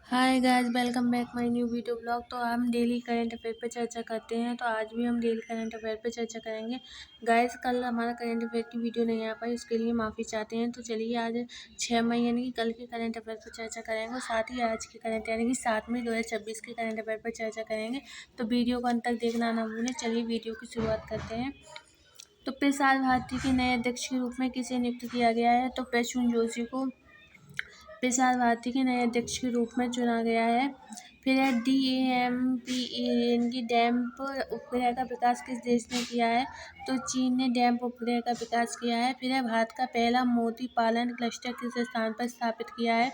Hi guys, welcome back my new video blog. तो हम daily current affair पे चर्चा करते हैं। तो आज भी हम डेली करंट अफेयर पे चर्चा करेंगे। गाइस, कल हमारा करंट अफेयर की वीडियो नहीं आ पाई, उसके लिए माफ़ी चाहते हैं। तो चलिए आज 6 मई यानी कि कल के करंट अफेयर पर चर्चा करेंगे और साथ ही आज के करंट यानी कि 7 मई 2026 के करंट अफेयर पर चर्चा करेंगे। तो वीडियो को अंत तक देखना ना भूलें। चलिए वीडियो की शुरुआत करते हैं। तो प्रसार भारती के नए अध्यक्ष के रूप में किसे नियुक्त किया गया है? तो प्रसून जोशी को प्रसार भारती के नए अध्यक्ष के रूप में चुना गया है। फिर है DAMP यानी कि डैम्प उपग्रह का विकास किस देश ने किया है? तो चीन ने डैम्प उपग्रह का विकास किया है। फिर है भारत का पहला मोती पालन क्लस्टर किस स्थान पर स्थापित किया है?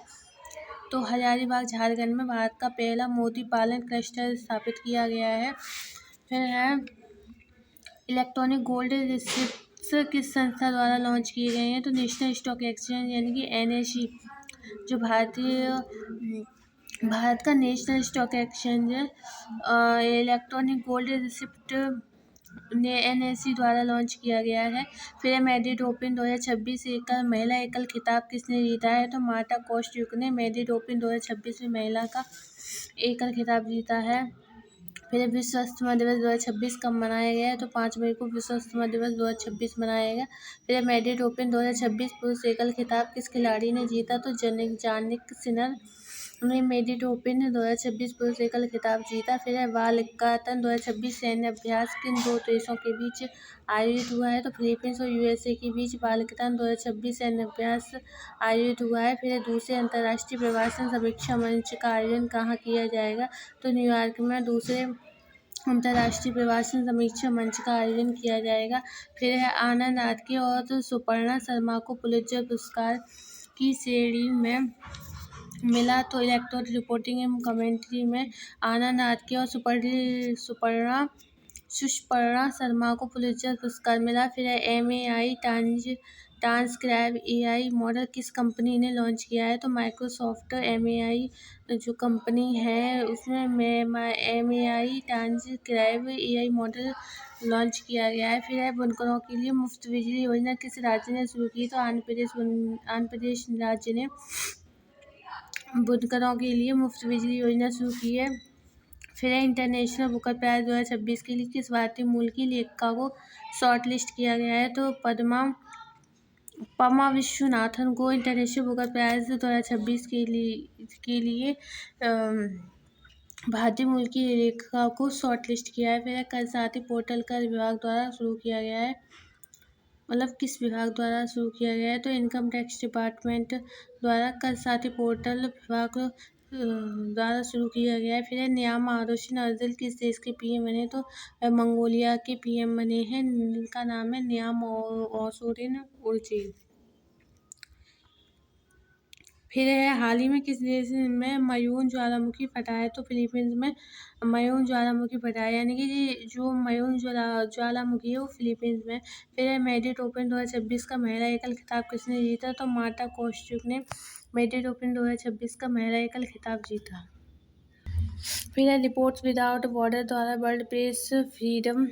तो हजारीबाग झारखंड में भारत का पहला मोती पालन क्लस्टर स्थापित किया गया है। फिर है इलेक्ट्रॉनिक गोल्ड रिसिप्ट्स किस संस्था द्वारा लॉन्च किए गए हैं? तो नेशनल स्टॉक एक्सचेंज यानी कि NSE जो भारत का नेशनल स्टॉक एक्सचेंज है, इलेक्ट्रॉनिक गोल्ड रिसिप्ट ने NSE द्वारा लॉन्च किया गया है। फिर मैड्रिड ओपन 2026 महिला एकल खिताब किसने जीता है? तो मार्टा कोस्ट्यूक ने मैड्रिड ओपन 2026 में महिला का एकल खिताब जीता है। फिर विश्व अस्थमा दिवस 2026 कब मनाया गया है? तो 5 मई को विश्व अस्थमा दिवस 2026 मनाया गया। फिर मैड्रिड ओपन 2026 पुरुष एकल खिताब किस खिलाड़ी ने जीता? तो जानिक सिनर ने मैड्रिड ओपन 2026 पुरुष एकल खिताब जीता। फिर है वालकातन 2026 सैन्य अभ्यास किन दो देशों के बीच आयोजित हुआ है? तो फिलीपींस और USA के बीच वालकातन 2026 सैन्य अभ्यास आयोजित हुआ है। फिर दूसरे अंतर्राष्ट्रीय प्रवासन समीक्षा मंच का आयोजन कहाँ किया जाएगा? तो न्यूयॉर्क में दूसरे अंतर्राष्ट्रीय प्रवासन समीक्षा मंच का आयोजन किया जाएगा। फिर है आनंद आडके और सुपर्णा शर्मा को पुलित्जर पुरस्कार की श्रेणी में मिला। तो इलेक्ट्रोनिक रिपोर्टिंग एवं कमेंट्री में आनंद आडके और सुपर्णा शर्मा को पुलित्जर पुरस्कार मिला। फिर है MAI ट्रांसक्राइब AI मॉडल किस कंपनी ने लॉन्च किया है? तो माइक्रोसॉफ्ट MAI जो कंपनी है उसमें MAI transcribe AI model launch किया गया है। फिर है बुनकरों के लिए मुफ्त बिजली योजना किस राज्य ने शुरू की? तो आंध्र प्रदेश राज्य ने बुनकरों के लिए मुफ्त बिजली योजना शुरू की है। फिर है इंटरनेशनल बुकर प्राइज 2026 के लिए किस भारतीय मूल की लेखिका को शॉर्टलिस्ट किया गया है? तो पमा विश्वनाथन को इंटरनेशनल बुकर प्राइज 2026 के लिए भारतीय मूल की लेखिका को शॉर्टलिस्ट किया है। फिर कर साथी पोर्टल कर विभाग द्वारा शुरू किया गया है, मतलब किस विभाग द्वारा शुरू किया गया है? तो इनकम टैक्स डिपार्टमेंट द्वारा कर साथी पोर्टल विभाग द्वारा शुरू किया गया है। फिर न्याम आरोशिन अर्जिल किस देश के PM बने? तो मंगोलिया के PM बने हैं, इनका नाम है न्याम ओसोरिन उर्जिल। फिर है हाल ही में किस देश में मयून ज्वालामुखी फटा है? तो फिलीपींस में मयून ज्वालामुखी फटा है, यानी कि जो मयून ज्वालामुखी है वो फिलीपींस में। फिर है मैड्रिड ओपन 2026 का महिला एकल खिताब किसने जीता? तो मार्टा कोस्ट्यूक ने मैड्रिड ओपन 2026 का महिला एकल खिताब जीता। फिर है रिपोर्ट्स विदाउट बॉर्डर द्वारा world press freedom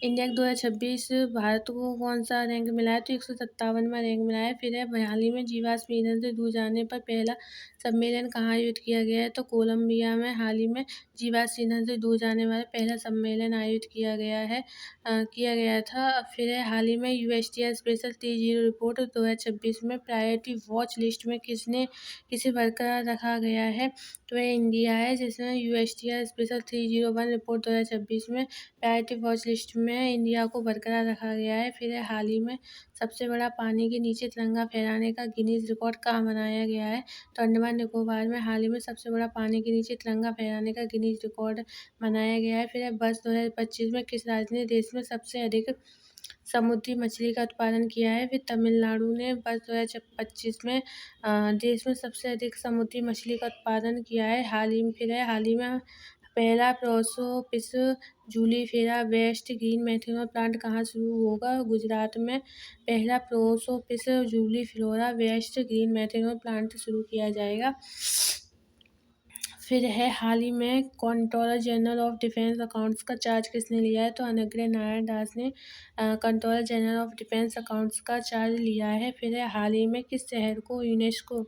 index 2026 Bharat को कौन सा रैंक मिला है? तो 157वां रैंक मिला है। फिर है हाल ही में जीवाश्म ईंधन से दूर जाने पर पहला सम्मेलन कहाँ आयोजित किया गया है? तो कोलंबिया में हाल ही में जीवाश्म ईंधन से दूर जाने वाला पहला सम्मेलन आयोजित किया गया था। फिर है हाल ही में USTR स्पेशल 30 रिपोर्ट 2026 में प्रायोरिटी वॉच लिस्ट में किसे बरकरार रखा गया है? तो वह इंडिया है, जिसमें USTR स्पेशल 301 रिपोर्ट 2026 में प्रायोरिटी वॉच लिस्ट में इंडिया को बरकरार रखा गया है। फिर हाल ही में सबसे बड़ा पानी के नीचे तिरंगा फहराने का गिनीज रिकॉर्ड कहाँ बनाया गया है? तो अंडमान निकोबार में हाल ही में सबसे बड़ा पानी के नीचे तिरंगा फहराने का गिनीज रिकॉर्ड बनाया गया है। फिर वर्ष 2025 में किस राज्य ने देश में सबसे अधिक समुद्री मछली का उत्पादन किया है? फिर तमिलनाडु ने वर्ष 2025 में देश में सबसे अधिक समुद्री मछली का उत्पादन किया है। हाल ही में पहला Prosopis juliflora waste green methanol plant कहाँ शुरू होगा? गुजरात में पहला Prosopis juliflora waste green methanol plant शुरू किया जाएगा। फिर है हाल ही में controller general of defence accounts का चार्ज किसने लिया है? तो अनुग्रह नारायण दास ने controller general of defence accounts का चार्ज लिया है। फिर है हाल ही में किस शहर को यूनेस्को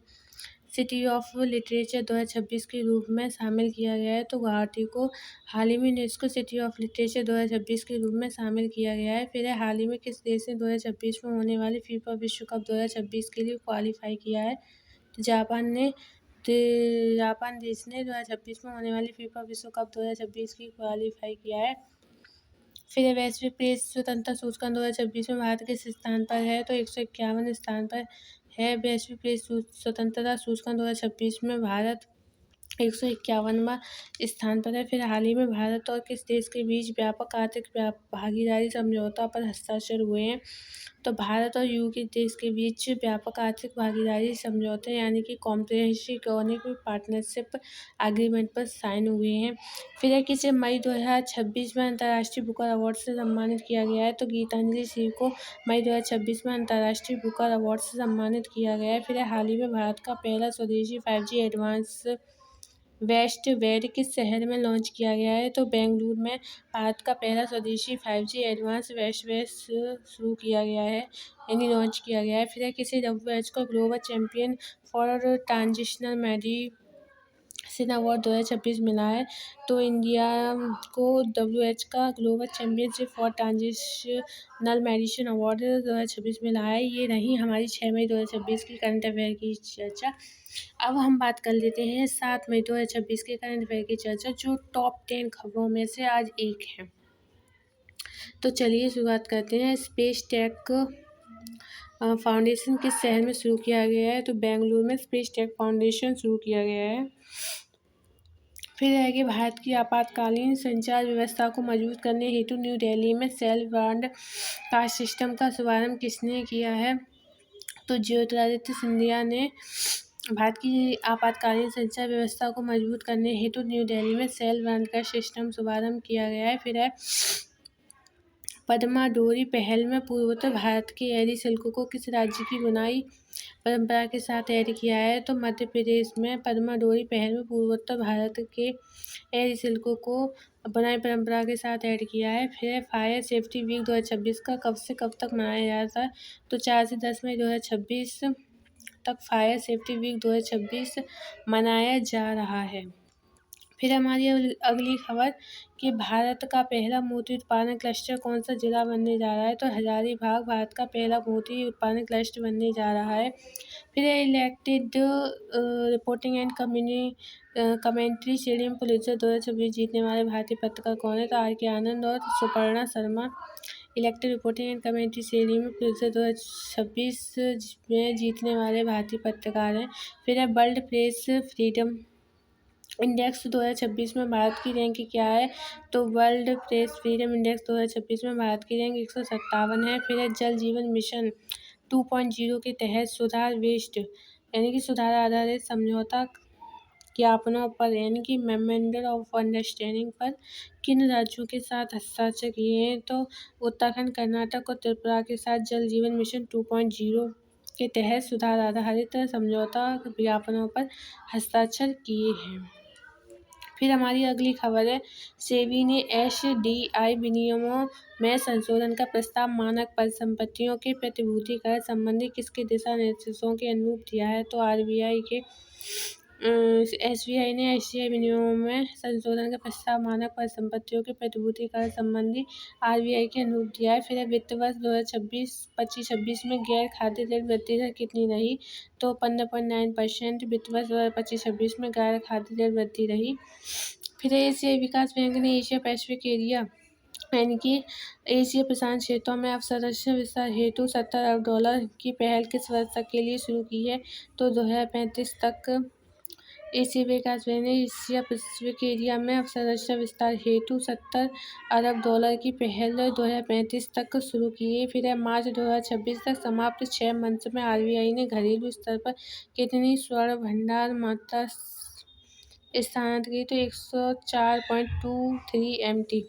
सिटी ऑफ लिटरेचर 2026 के रूप में शामिल किया गया है। तो गुवाहाटी को हाल ही में यूनेस्को सिटी ऑफ लिटरेचर 2026 के रूप में शामिल किया गया है। फिर हाल ही में किस देश ने 2026 में होने वाली फीफा विश्व कप 2026 के लिए क्वालिफाई किया है? तो जापान देश ने 2026 में होने वाली फीफा विश्व कप 2026 की क्वालिफाई किया है। फिर वैश्विक प्रेस स्वतंत्रता सूचकांक 2026 में भारत किस स्थान पर है? तो 151 स्थान पर है। वैश्विक प्रेस स्वतंत्रता सूचकांक 2026 में भारत 151वां स्थान पर है। फिर हाल ही में भारत और किस देश के बीच व्यापक आर्थिक भागीदारी समझौता पर हस्ताक्षर हुए हैं? तो भारत और यूके देश के बीच व्यापक आर्थिक भागीदारी समझौते यानी कि कॉम्प्रिहेंसिव इकोनॉमिक पार्टनरशिप एग्रीमेंट पर साइन हुए हैं। फिर किसे मई 2026 में अंतर्राष्ट्रीय बुकर अवार्ड से सम्मानित किया गया है? तो गीतांजलि सिंह को मई 2026 में अंतर्राष्ट्रीय बुकर अवार्ड से सम्मानित किया गया है। फिर हाल ही में भारत का पहला स्वदेशी 5G एडवांस वेस्ट वेड किस शहर में लॉन्च किया गया है? तो बेंगलुरु में भारत का पहला स्वदेशी 5G एडवांस वेस्ट वेड शुरू किया गया है यानी लॉन्च किया गया है। फिर किसी WHO को global champion for transitional medicine award 2026 मिला है? तो इंडिया को WHO का global championship for transitional medicine award 2026 मिला है। ये रही हमारी 6 मई 2026 की करंट अफेयर की चर्चा। अब हम बात कर लेते हैं 7 मई 2026 के करंट अफेयर की चर्चा, जो टॉप 10 खबरों में से आज एक है। तो चलिए शुरुआत करते हैं। स्पेस टेक फाउंडेशन किस शहर में शुरू किया गया है? तो बेंगलुरु में स्पेस टेक फाउंडेशन शुरू किया गया है। फिर है कि भारत की आपातकालीन संचार व्यवस्था को मजबूत करने हेतु न्यू दिल्ली में सेल ब्रॉडकास्ट सिस्टम का शुभारंभ किसने किया है? तो ज्योतिरादित्य सिंधिया ने भारत की आपातकालीन संचार व्यवस्था को मजबूत करने हेतु न्यू दिल्ली में सेल ब्रॉडकास्ट सिस्टम शुभारंभ किया गया है। फिर है पद्मा डोरी पहल में पूर्वोत्तर भारत के एरी सिल्क को किस राज्य की बुनाई परंपरा के साथ ऐड किया है? तो मध्य प्रदेश में पद्मा डोरी पहल में पूर्वोत्तर भारत के एरी सिल्क को बुनाई परंपरा के साथ ऐड किया है। फिर फायर सेफ्टी वीक 2026 का कब से कब तक मनाया जाता है? तो 4 से 10 मई 2026 तक फायर सेफ्टी वीक 2026 मनाया जा रहा है। फिर हमारी अगली खबर कि भारत का पहला मोती उत्पादन क्लस्टर कौन सा जिला बनने जा रहा है? तो हजारीबाग भारत का पहला मोती उत्पादन क्लस्टर बनने जा रहा है। फिर इलेक्टेड रिपोर्टिंग एंड कमेंट्री श्रेणी में पुलित्जर 2026 जीतने वाले भारतीय पत्रकार कौन है? तो R.K. आनंद और Suparna Sharma elected reporting and commentary श्रेणी में पुलित्जर 2026 में जीतने वाले भारतीय पत्रकार हैं। फिर है वर्ल्ड प्रेस फ्रीडम इंडेक्स 2026 में भारत की रैंक क्या है? तो वर्ल्ड प्रेस फ्रीडम इंडेक्स 2026 में भारत की रैंक 157 है। फिर है जल जीवन मिशन 2.0 के तहत सुधार वेस्ट यानी कि सुधार आधारित समझौता ज्ञापनों पर यानी कि मेमोरेंडम ऑफ अंडरस्टैंडिंग पर किन राज्यों के साथ हस्ताक्षर किए हैं? तो उत्तराखंड, कर्नाटक और त्रिपुरा के साथ जल जीवन मिशन 2.0 के तहत सुधार आधारित समझौता ज्ञापनों पर हस्ताक्षर किए हैं। फिर हमारी अगली खबर है सेबी ने SDI विनियमों में संशोधन का प्रस्ताव मानक परिसंपत्तियों के प्रतिभूतिकरण संबंधी किसके दिशा निर्देशों के अनुरूप दिया है? तो SBI ने SDI विनियमों में संशोधन का प्रस्ताव मानक परिसंपत्तियों के प्रतिभूतिकरण संबंधी RBI के अनुरूप दिया है। फिर वित्त वर्ष 2025-26 में गैर खाद्य ऋण वृद्धि दर कितनी रही? तो 15.9% वित्त वर्ष 2025-26 में गैर खाद्य ऋण वृद्धि रही। फिर एशियाई विकास बैंक ने एशिया पैसिफिक एरिया यानी कि एशिया प्रशांत क्षेत्रों में अवसंरचना विस्तार हेतु $70 अरब की पहल किस वर्ष तक के लिए शुरू की है? तो 2035 तक। एशिया विकास बैंक ने एशिया पैसिफिक एरिया में अवसंरचना विस्तार हेतु $70 अरब की पहल 2035 तक शुरू की है। फिर मार्च 2026 तक समाप्त 6 मंथ में RBI ने घरेलू स्तर पर कितनी स्वर्ण भंडार मात्रा स्थानांतरित? तो 104.23 MT।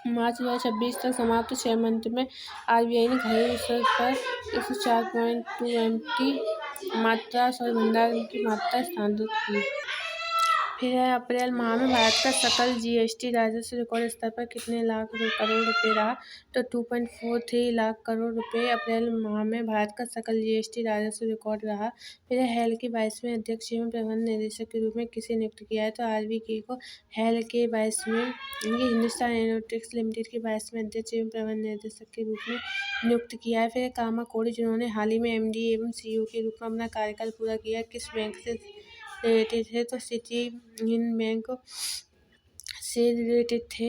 मार्च 2026 तक समाप्त 6 मंथ में RBI ने घरेलू स्तर पर 104.2 MT मात्रा स्वर्ण भंडार की मात्रा स्थानांतरित की। फिर है अप्रैल माह में भारत का सकल जीएसटी राजस्व रिकॉर्ड स्तर पर कितने लाख करोड़ रुपए रहा? तो 2.43 लाख करोड़ रुपए अप्रैल माह में भारत का सकल जीएसटी राजस्व रिकॉर्ड रहा। फिर हेल के 22वें अध्यक्ष एवं प्रबंध निदेशक के रूप में किसे नियुक्त किया है? तो आरबीके को हेल के 22वें हिंदुस्तान एरोनॉटिक्स लिमिटेड के 22वें अध्यक्ष एवं प्रबंध निदेशक के रूप में नियुक्त किया है। फिर कामाकोड़ी जिन्होंने हाल ही में एमडी एवं सीईओ के रूप में अपना कार्यकाल पूरा किया, किस बैंक से रिलेटेड थे? तो सिटी यूनियन बैंक से रिलेटेड थे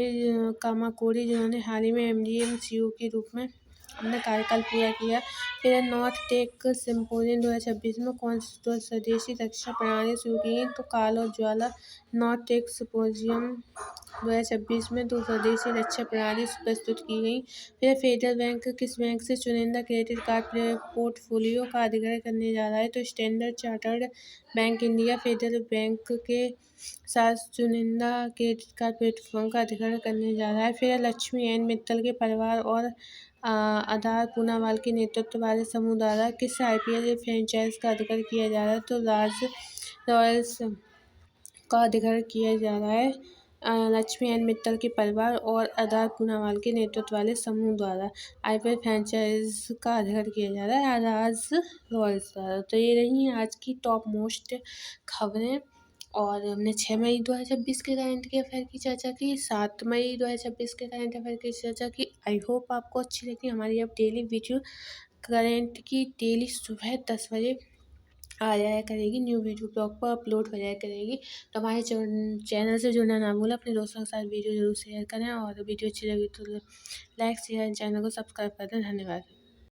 कामाकोड़ी, जिन्होंने हाल ही में एमडी एवं सीईओ के रूप में अपना कार्यकाल पूरा किया। फिर नॉर्थ टेक सिम्पोजियम 2026 में कौन सी दो स्वदेशी रक्षा प्रणाली शुरू की गई? तो काल और ज्वाला। नॉर्थ टेक सिम्पोजियम 2026 में 2 स्वदेशी रक्षा प्रणाली प्रस्तुत की गई। फिर फेडरल बैंक किस बैंक से चुनिंदा क्रेडिट कार्ड पोर्टफोलियो का अधिग्रहण करने जा रहा है? तो standard chartered bank India federal bank के साथ चुनिंदा क्रेडिट कार्ड प्लेटफॉर्म का अधिग्रहण करने जा रहा है। फिर लक्ष्मी एन मित्तल के परिवार और आधार पूनावाला के नेतृत्व वाले समूह द्वारा किस आईपीएल फ्रेंचाइज का अधिग्रहण किया जा रहा है? तो राज रॉयल्स का अधिग्रहण किया जा रहा है लक्ष्मी एन मित्तल के परिवार और आधार पूनावाला के नेतृत्व वाले समूह द्वारा आईपीएल फ्रेंचाइज का अधिग्रहण किया जा रहा है राज रॉयल्स द्वारा। तो ये रही आज की टॉप मोस्ट खबरें, और हमने 6 मई 2026 के करंट अफेयर की चर्चा की, 7 मई 2026 के करंट अफेयर की चर्चा की। आई होप आपको अच्छी लगी हमारी अब डेली वीडियो करंट की, डेली सुबह 10 बजे आ जाया करेगी, न्यू वीडियो ब्लॉग पर अपलोड हो जाया करेगी। तो हमारे चैनल से जुड़ना ना भूलें, अपने दोस्तों के साथ वीडियो जरूर शेयर करें, और वीडियो अच्छी लगी तो लाइक शेयर चैनल को सब्सक्राइब कर दें। धन्यवाद।